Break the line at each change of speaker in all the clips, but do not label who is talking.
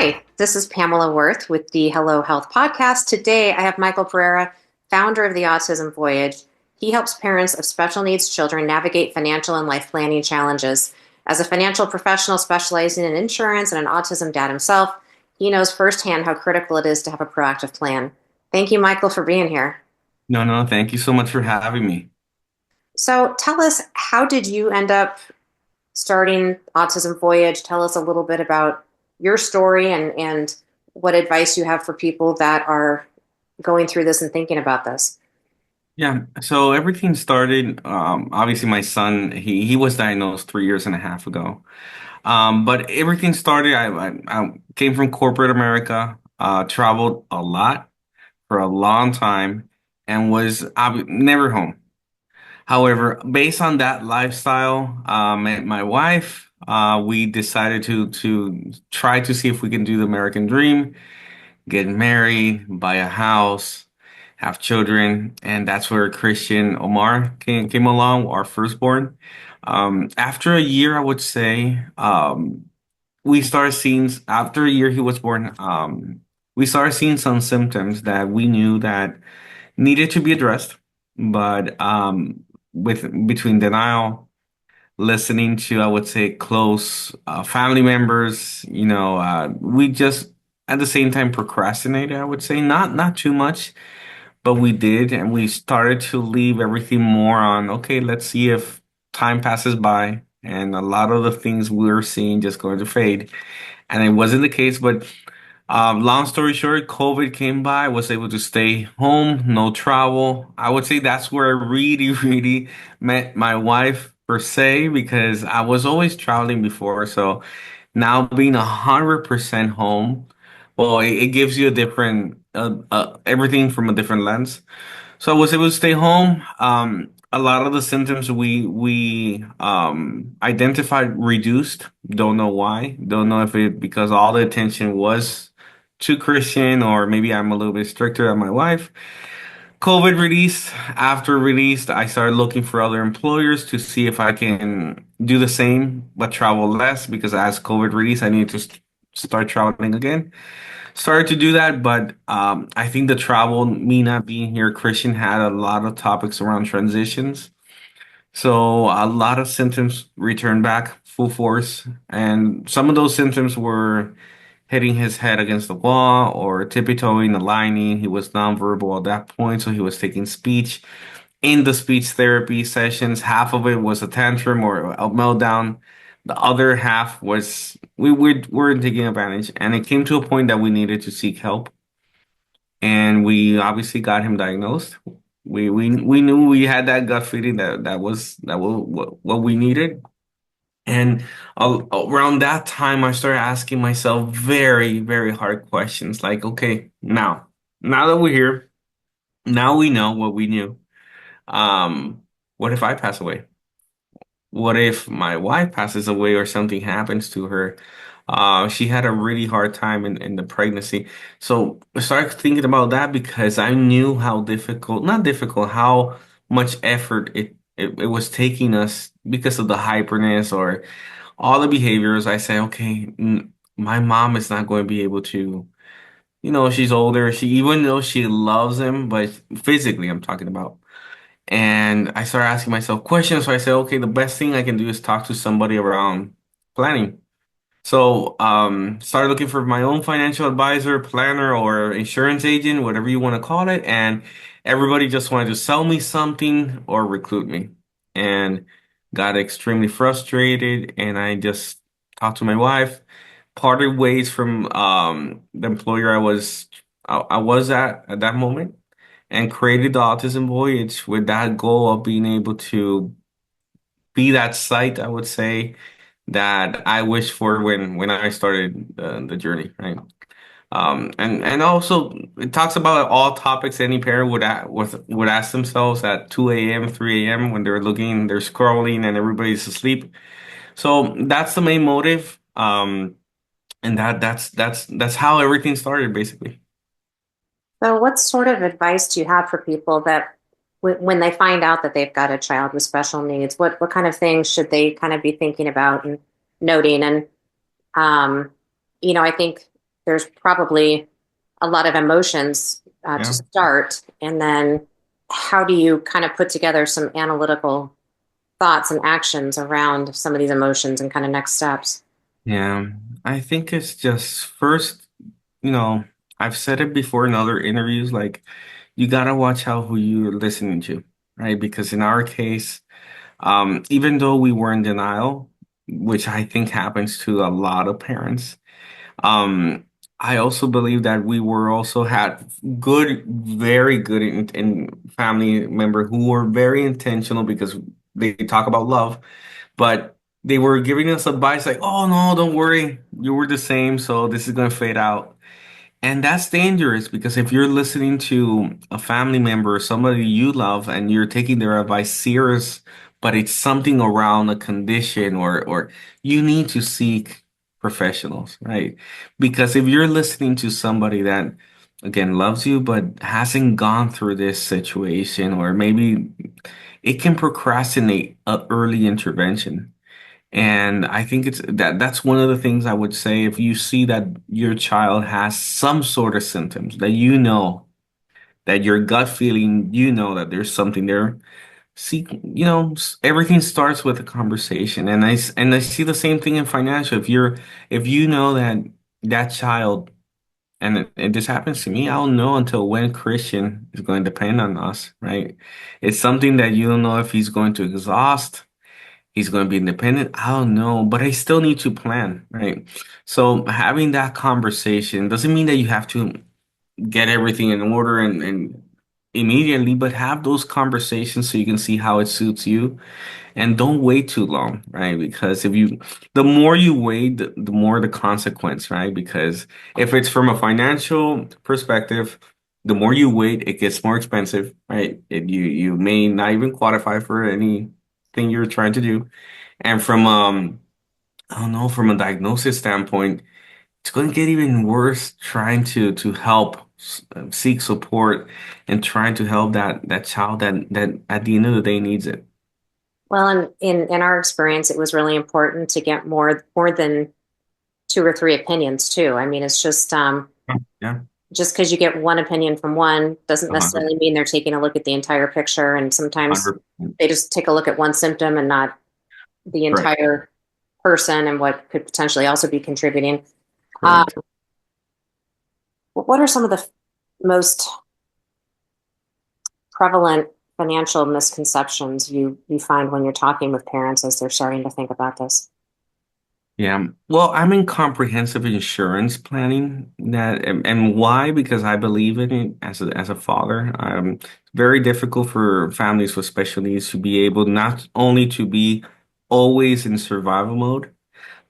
Hi, this is Pamela Worth with the Hello Health podcast. Today I have Michael Pereira, founder of the Autism Voyage. He helps parents of special needs children navigate financial and life planning challenges. As a financial professional specializing in insurance and an autism dad himself, he knows firsthand how critical it is to have a proactive plan. Thank you, Michael, for being here.
No, thank you so much for having me.
So tell us, how did you end up starting Autism Voyage? Tell us a little bit about your story and what advice you have for people that are going through this and thinking about this.
Yeah, so everything started, obviously my son, he was diagnosed 3 years and a half ago. But everything started, I came from corporate America, traveled a lot for a long time and was never home. However, based on that lifestyle, met my wife, we decided to try to see if we can do the American dream, get married, buy a house, have children, and that's where Christian Omar came along, our firstborn. After a year, I would say, we started seeing, after a year he was born, we started seeing some symptoms that we knew that needed to be addressed, but with between denial, listening to, I would say, close family members. We just at the same time procrastinated. I would say not too much, but we did, and we started to leave everything more on. Okay, let's see if time passes by, and a lot of the things we were seeing just going to fade, and it wasn't the case. But long story short, COVID came by. I was able to stay home, no travel. I would say that's where I really, really met my wife per se, because I was always traveling before. So now being 100% home, well, it gives you a different, everything from a different lens. So I was able to stay home. A lot of the symptoms we identified reduced. Don't know why. Don't know if it because all the attention was to Christian, or maybe I'm a little bit stricter than my wife. COVID released. After released, I started looking for other employers to see if I can do the same but travel less, because as COVID released, I need to start traveling again. Started to do that, but I think the travel, me not being here, Christian had a lot of topics around transitions. So a lot of symptoms returned back full force. And some of those symptoms were hitting his head against the wall or tiptoeing, aligning. He was nonverbal at that point, so he was taking speech. In the speech therapy sessions, half of it was a tantrum or a meltdown. The other half was we weren't taking advantage, and it came to a point that we needed to seek help, and we obviously got him diagnosed. We knew we had that gut feeling that was what we needed, and around that time, I started asking myself very, very hard questions, like, okay, now that we're here, now we know what we knew. What if I pass away? What if my wife passes away or something happens to her? She had a really hard time in the pregnancy. So I started thinking about that because I knew how difficult, not difficult, how much effort it was taking us because of the hyperness or all the behaviors. I say, okay, my mom is not going to be able to, she's older. She, even though she loves him, but physically, I'm talking about. And I started asking myself questions. So I said, okay, the best thing I can do is talk to somebody around planning. So, started looking for my own financial advisor, planner, or insurance agent, whatever you want to call it. And everybody just wanted to sell me something or recruit me. And got extremely frustrated. And I just talked to my wife, parted ways from the employer I was at that moment, and created the Autism Voyage with that goal of being able to be that site, I would say, that I wished for when I started the journey, right? And also it talks about all topics any parent would ask themselves at 2 a.m., 3 a.m. when they're looking, they're scrolling, and everybody's asleep. So that's the main motive. And that's how everything started, basically.
So, what sort of advice do you have for people that when they find out that they've got a child with special needs, what kind of things should they kind of be thinking about and noting? And, um, I think there's probably a lot of emotions to
Yeah.
start, and then how do you kind of put together some analytical thoughts and actions around some of these emotions and kind of next steps?
Yeah. I think it's just first, you know, I've said it before in other interviews, like you gotta watch out who you're listening to, right? Because in our case, even though we were in denial, which I think happens to a lot of parents, um, I also believe that we were also had good, very good in family member who were very intentional because they talk about love, but they were giving us advice like, "Oh no, don't worry, you were the same, so this is gonna fade out." And that's dangerous because if you're listening to a family member or somebody you love and you're taking their advice serious, but it's something around a condition or you need to seek professionals, right? Because if you're listening to somebody that again loves you but hasn't gone through this situation or maybe it can procrastinate a early intervention. And I think that's one of the things I would say if you see that your child has some sort of symptoms that you know that your gut feeling, you know that there's something there. See, everything starts with a conversation. And I see the same thing in financial. If you know that that child and this happens to me, I don't know until when Christian is going to depend on us, right? It's something that you don't know if he's going to exhaust. He's going to be independent. I don't know, but I still need to plan, right? So having that conversation doesn't mean that you have to get everything in order and immediately, but have those conversations so you can see how it suits you and don't wait too long, right? Because the more you wait, the more the consequence, right? Because if it's from a financial perspective, the more you wait, it gets more expensive, right? You may not even qualify for anything you're trying to do. And from I don't know, from a diagnosis standpoint, it's going to get even worse trying to help seek support and trying to help that child that at the end of the day needs it.
Well, in our experience, it was really important to get more than two or three opinions too. I mean, it's
Yeah,
just because you get one opinion from one doesn't
100,
necessarily mean they're taking a look at the entire picture. And sometimes
100%.
they just take a look at one symptom and not the
Correct.
entire person and what could potentially also be contributing. Um,
Correct.
what are some of the most prevalent financial misconceptions you find when you're talking with parents as they're starting to think about this?
Yeah. Well, I'm in comprehensive insurance planning and why? Because I believe in it as a father. It's very difficult for families with special needs to be able not only to be always in survival mode,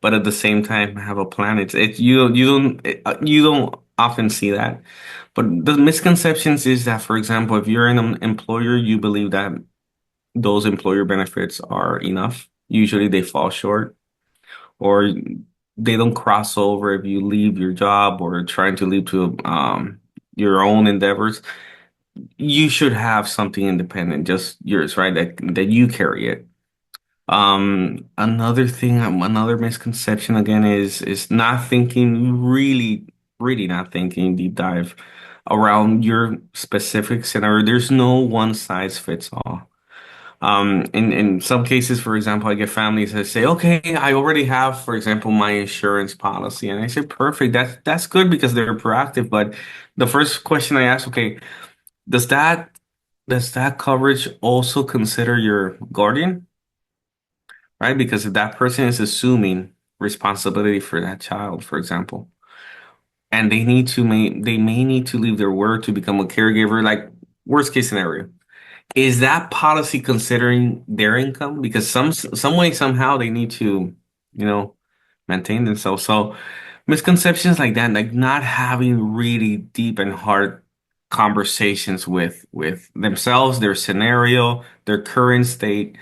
but at the same time have a plan. It's you don't often see that. But the misconceptions is that, for example, if you're an employer, you believe that those employer benefits are enough. Usually they fall short or they don't cross over if you leave your job or trying to leave to your own endeavors. You should have something independent, just yours, right? That you carry it. Another thing, another misconception again is not thinking really not thinking deep dive around your specific scenario. There's no one size fits all. In some cases, for example, I get families that say, "Okay, I already have, for example, my insurance policy," and I say, "Perfect. That's good because they're proactive." But the first question I ask, okay, does that coverage also consider your guardian? Right? Because if that person is assuming responsibility for that child, for example, and they may need to leave their work to become a caregiver, like worst case scenario. Is that policy considering their income? Because some way, somehow they need to, you know, maintain themselves. So misconceptions like that, like not having really deep and hard conversations with themselves, their scenario, their current state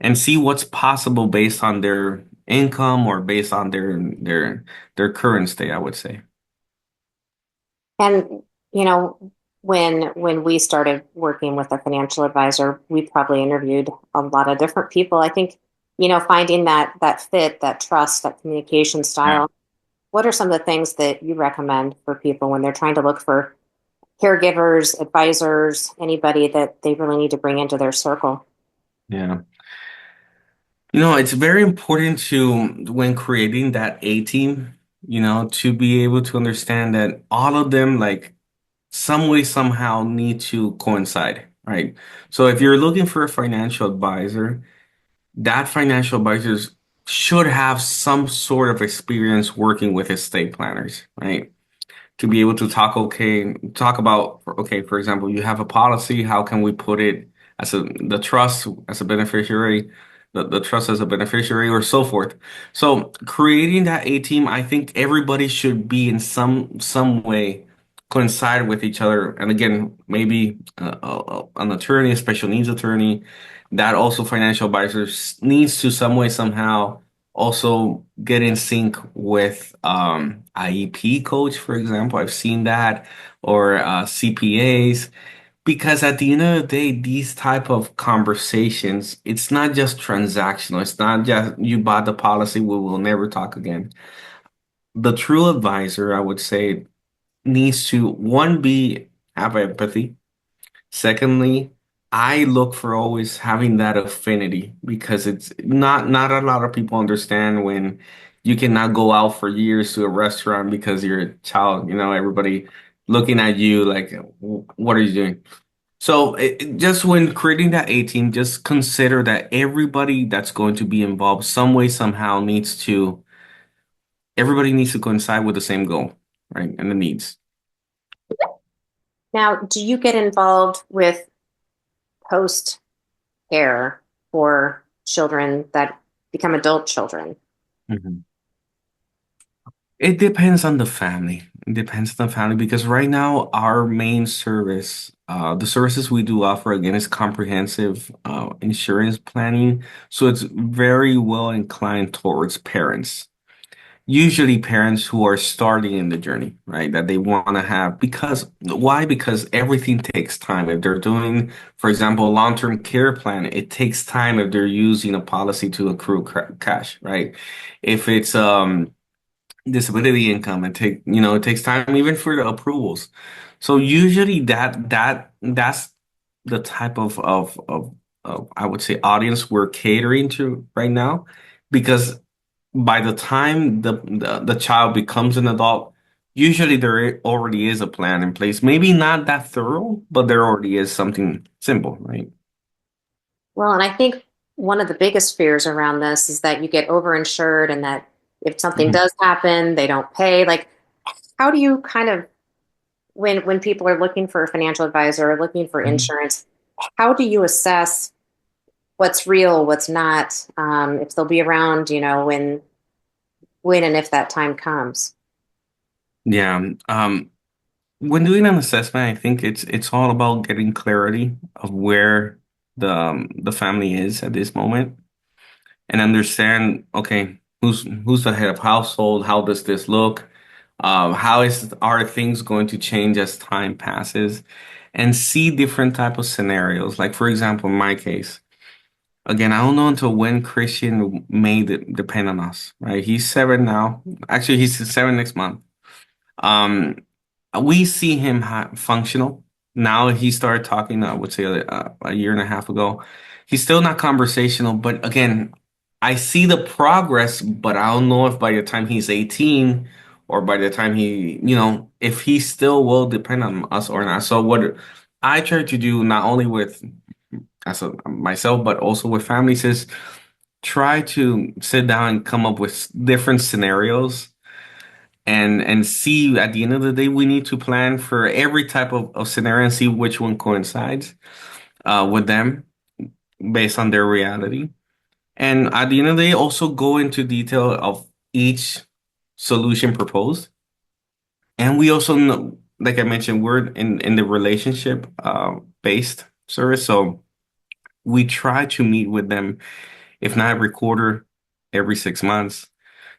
and see what's possible based on their income or based on their current state, I would say.
And you know, when we started working with a financial advisor, we probably interviewed a lot of different people. I think, finding that fit, that trust, that communication
Yeah.
style what are some of the things that you recommend for people when they're trying to look for caregivers, advisors, anybody that they really need to bring into their circle?
Yeah. It's very important to, when creating that A team, to be able to understand that all of them, like, some way, somehow need to coincide, right? So if you're looking for a financial advisor, that financial advisor should have some sort of experience working with estate planners, right? To be able to talk about, okay, for example, you have a policy, how can we put it as the trust as a beneficiary, the trust as a beneficiary, or so forth. So creating that A team, I think everybody should be in some way coincide with each other. And again, maybe an attorney, a special needs attorney, that also financial advisors needs to some way, somehow also get in sync with IEP coach, for example. I've seen that, or CPAs, because at the end of the day, these type of conversations, it's not just transactional. It's not just you bought the policy, we will never talk again. The true advisor, I would say, needs to, one, be have empathy. Secondly, I look for always having that affinity, because it's not a lot of people understand when you cannot go out for years to a restaurant because you're a child, everybody looking at you like, what are you doing? So just when creating that A team, just consider that everybody that's going to be involved some way, somehow everybody needs to coincide with the same goal, right? And the needs.
Now, do you get involved with post care for children that become adult children?
Mhm. It depends on the family. It depends on the family, because right now our main service, the services we do offer again is comprehensive insurance planning. So it's very well inclined towards parents. Usually parents who are starting in the journey, right? That they want to have, because why? Because everything takes time. If they're doing, for example, a long-term care plan, it takes time if they're using a policy to accrue cash, right? If it's disability income, it takes time even for the approvals. So usually that's the type of I would say audience we're catering to right now, because by the time the child becomes an adult, usually there already is a plan in place. Maybe not that thorough, but there already is something simple, right?
Well, and I think one of the biggest fears around this is that you get overinsured and that if something
Mhm.
does happen, they don't pay. Like, how do you kind of, when people are looking for a financial advisor or looking for
Mhm.
insurance, how do you assess what's real, what's not, if they'll be around, when and if that time comes?
Yeah. When doing an assessment, I think it's all about getting clarity of where the family is at this moment, and understand, okay, who's the head of household? How does this look? Are things going to change as time passes? And see different type of scenarios. Like, for example, in my case, again, I don't know until when Christian made it depend on us, right? He's 7 now. Actually, he's 7 next month. Um, we see him functional. Now he started talking, I would say a year and a half ago. He's still not conversational, but again, I see the progress, but I don't know if by the time he's 18 or by the time if he still will depend on us or not. So what I try to do, not only with myself, but also with families, is try to sit down and come up with different scenarios, and see, at the end of the day, we need to plan for every type of scenario and see which one coincides with them based on their reality. And at the end of the day, also go into detail of each solution proposed. And we also know, like I mentioned, we're in the relationship based service. So we try to meet with them, if not every quarter, every 6 months.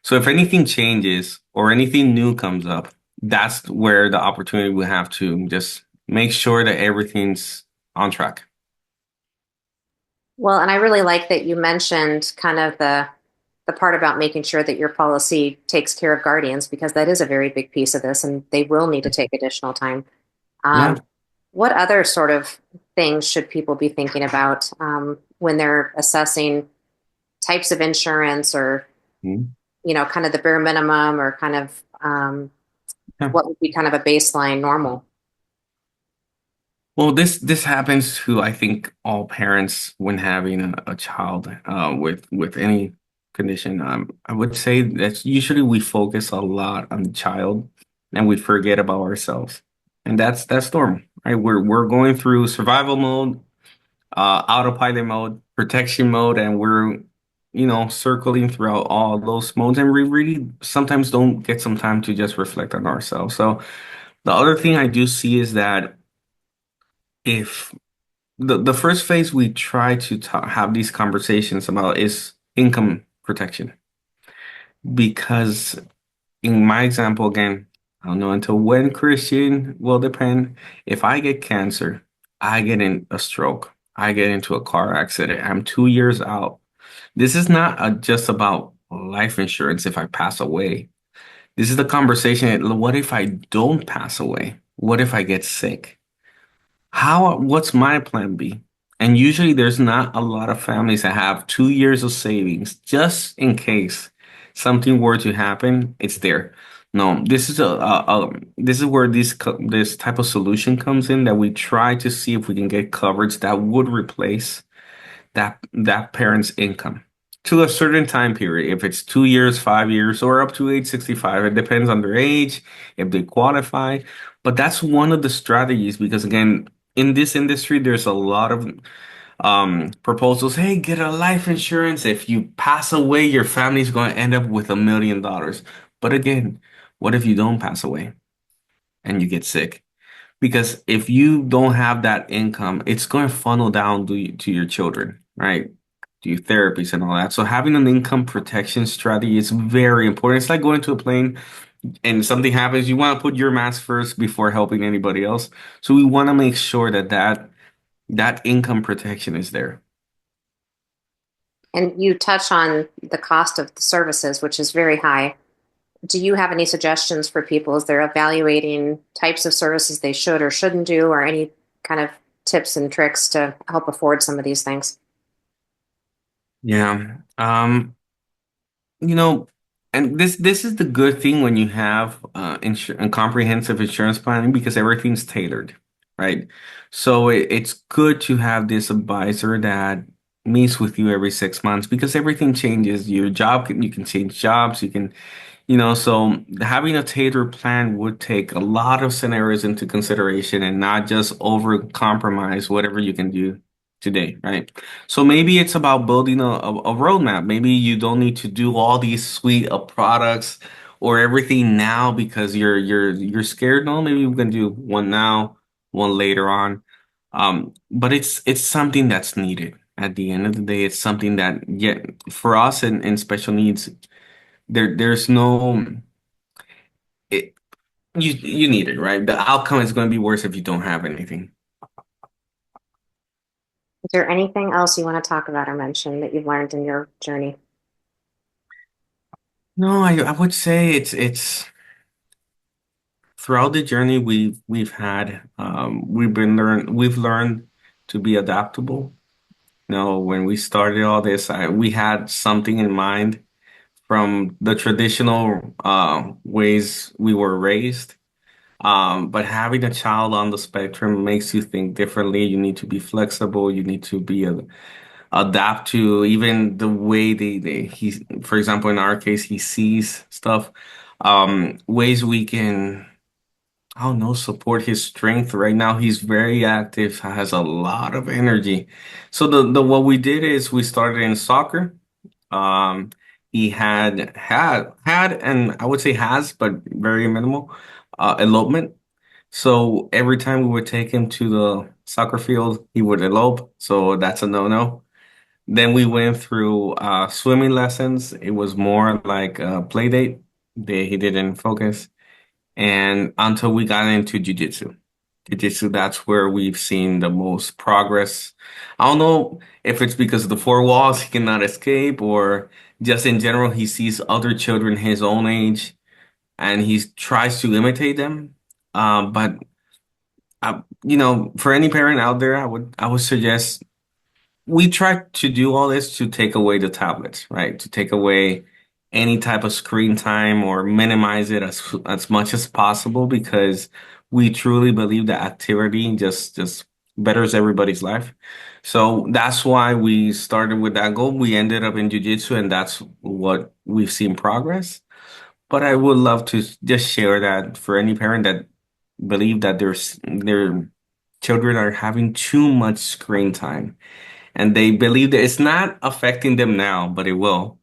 So if anything changes or anything new comes up, that's where the opportunity we have to just make sure that everything's on track.
Well, and I really like that you mentioned kind of the the part about making sure that your policy takes care of guardians, because that is a very big piece of this, and they will need to take additional time.
Yeah.
Um, what other sort of things should people be thinking about when they're assessing types of insurance, or
Mhm.
kind of the bare minimum, or kind of
Yeah.
what would be kind of a baseline normal?
Well, this happens to I think all parents when having a child with any condition. I would say that usually we focus a lot on the child and we forget about ourselves, and that's normal, right? We're going through survival mode, autopilot mode, protection mode, and we're circling throughout all those modes, and we really sometimes don't get some time to just reflect on ourselves. So the other thing I do see is that if the first phase we try to have these conversations about is income protection. Because in my example, again, I don't know until when, Christian, will depend. If I get cancer, I get in a stroke, I get into a car accident, I'm 2 years out. This is not just about life insurance if I pass away. This is the conversation. What if I don't pass away? What if I get sick? What's my plan B? And usually there's not a lot of families that have 2 years of savings just in case something were to happen, it's there. No, this is this is where this type of solution comes in that we try to see if we can get coverage that would replace that parent's income to a certain time period. If it's 2 years, 5 years, or up to age 65, it depends on their age, if they qualify. But that's one of the strategies because again, in this industry, there's a lot of proposals. Hey, get a life insurance. If you pass away, your family's going to end up with $1 million. But again, what if you don't pass away and you get sick? Because if you don't have that income, it's going to funnel down to your children, right? Do your therapies and all that. So having an income protection strategy is very important. It's like going to a plane and something happens, you want to put your mask first before helping anybody else. So we want to make sure that income protection is there.
And you touch on the cost of the services, which is very high. Do you have any suggestions for people as they're evaluating types of services they should or shouldn't do, or any kind of tips and tricks to help afford some of these things?
Yeah. You know, and this is the good thing when you have comprehensive insurance planning because everything's tailored, right? So it's good to have this advisor that meets with you every 6 months because everything changes. You can change jobs, so having a tailored plan would take a lot of scenarios into consideration and not just over compromise whatever you can do today, right? So maybe it's about building a roadmap. Maybe you don't need to do all these suite of products or everything now because you're scared. No, maybe we can do one now, one later on. But it's something that's needed. At the end of the day, it's something that for us in special needs there's no it you need it, right? The outcome is going to be worse if you don't have anything.
Is there anything else you want to talk about or mention that you've learned in your journey?
No, I would say it's throughout the journey we've had we've learned to be adaptable. When we started all this, we had something in mind from the traditional ways we were raised. But having a child on the spectrum makes you think differently. You need to be flexible. You need to be adapt to even the way for example, in our case, he sees stuff. Ways we can, I don't know, support his strength. Right now, he's very active, has a lot of energy. So the what we did is we started in soccer. Um, he had, and I would say has, but very minimal, elopement. So every time we would take him to the soccer field, he would elope. So that's a no-no. Then we went through swimming lessons. It was more like a play date. He didn't focus. And until we got into jiu-jitsu. Jiu-jitsu, that's where we've seen the most progress. I don't know if it's because of the four walls he cannot escape or just in general, he sees other children his own age and he tries to imitate them. But for any parent out there, I would suggest we try to do all this to take away the tablets, right? To take away any type of screen time or minimize it as much as possible because we truly believe that activity just betters everybody's life. So that's why we started with that goal. We ended up in jiu-jitsu, and that's what we've seen progress. But I would love to just share that for any parent that believe that their children are having too much screen time and they believe that it's not affecting them now, but it will.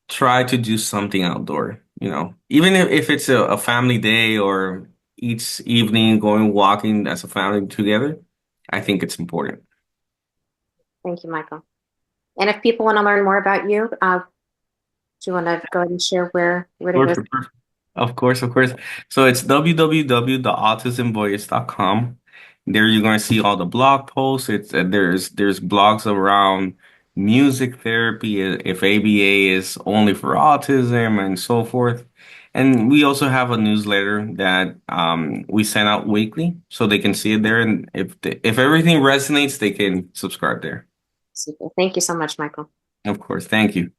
Try to do something outdoor, even if it's a family day or each evening going walking as a family together. I think it's important.
Thank you, Michael. And if people want to learn more about you, do you want to go ahead and share where to
Sure,
go?
sure, sure. Of course, of course. So it's www.autismvoyage.com. There you're going to see all the blog posts. There's blogs around music therapy, if ABA is only for autism and so forth. And we also have a newsletter that we send out weekly so they can see it there. And if everything resonates, they can subscribe there.
Super. Thank you so much, Michael.
Of course. Thank you.